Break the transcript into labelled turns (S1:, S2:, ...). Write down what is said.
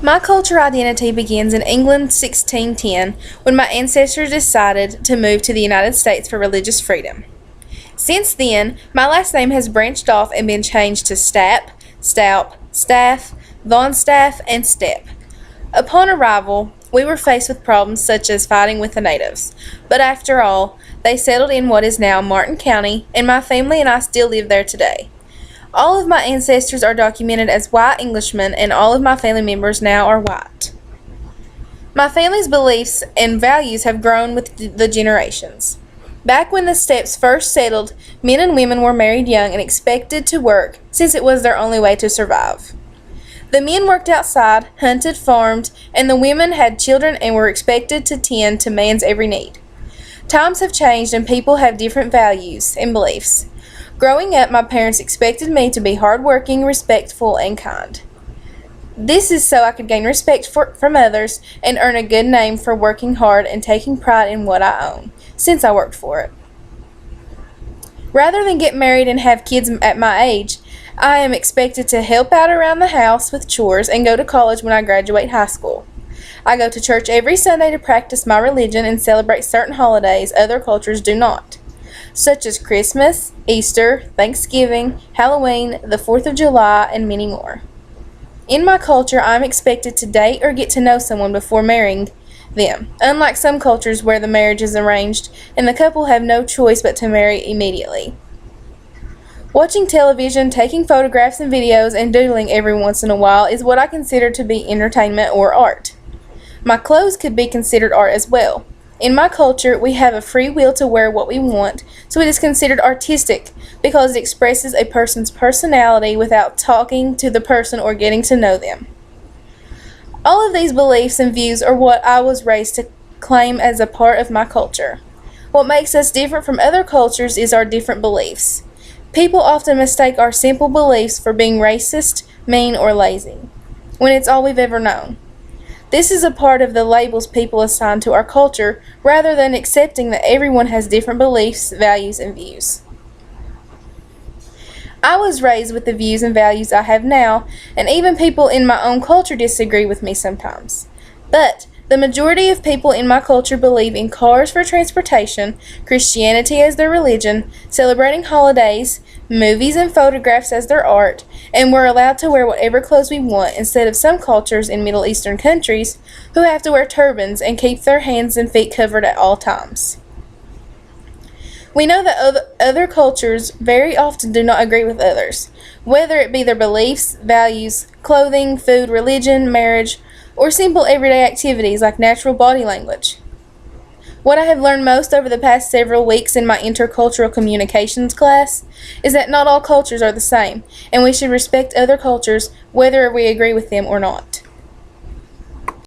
S1: My culture identity begins in England 1610 when my ancestors decided to move to the United States for religious freedom. Since then, my last name has branched off and been changed to Stapp, Staup, Staff, Von Staff, and Stepp. Upon arrival, we were faced with problems such as fighting with the natives, but after all, they settled in what is now Martin County, and my family and I still live there today. All of my ancestors are documented as white Englishmen, and all of my family members now are white. My family's beliefs and values have grown with the generations. Back when the Stepps first settled, men and women were married young and expected to work since it was their only way to survive. The men worked outside, hunted, farmed, and the women had children and were expected to tend to man's every need. Times have changed and people have different values and beliefs. Growing up, my parents expected me to be hardworking, respectful, and kind. This is so I could gain respect from others and earn a good name for working hard and taking pride in what I own, since I worked for it. Rather than get married and have kids at my age, I am expected to help out around the house with chores and go to college when I graduate high school. I go to church every Sunday to practice my religion and celebrate certain holidays other cultures do not, such as Christmas, Easter, Thanksgiving, Halloween, the 4th of July, and many more. In my culture, I am expected to date or get to know someone before marrying them, unlike some cultures where the marriage is arranged and the couple have no choice but to marry immediately. Watching television, taking photographs and videos, and doodling every once in a while is what I consider to be entertainment or art. My clothes could be considered art as well. In my culture, we have a free will to wear what we want, so it is considered artistic because it expresses a person's personality without talking to the person or getting to know them. All of these beliefs and views are what I was raised to claim as a part of my culture. What makes us different from other cultures is our different beliefs. People often mistake our simple beliefs for being racist, mean, or lazy, when it's all we've ever known. This is a part of the labels people assign to our culture rather than accepting that everyone has different beliefs, values, and views. I was raised with the views and values I have now, and even people in my own culture disagree with me sometimes. But the majority of people in my culture believe in cars for transportation, Christianity as their religion, celebrating holidays, movies and photographs as their art, and we're allowed to wear whatever clothes we want instead of some cultures in Middle Eastern countries who have to wear turbans and keep their hands and feet covered at all times. We know that other cultures very often do not agree with others, whether it be their beliefs, values, clothing, food, religion, marriage, or simple everyday activities like natural body language. What I have learned most over the past several weeks in my intercultural communications class is that not all cultures are the same, and we should respect other cultures whether we agree with them or not.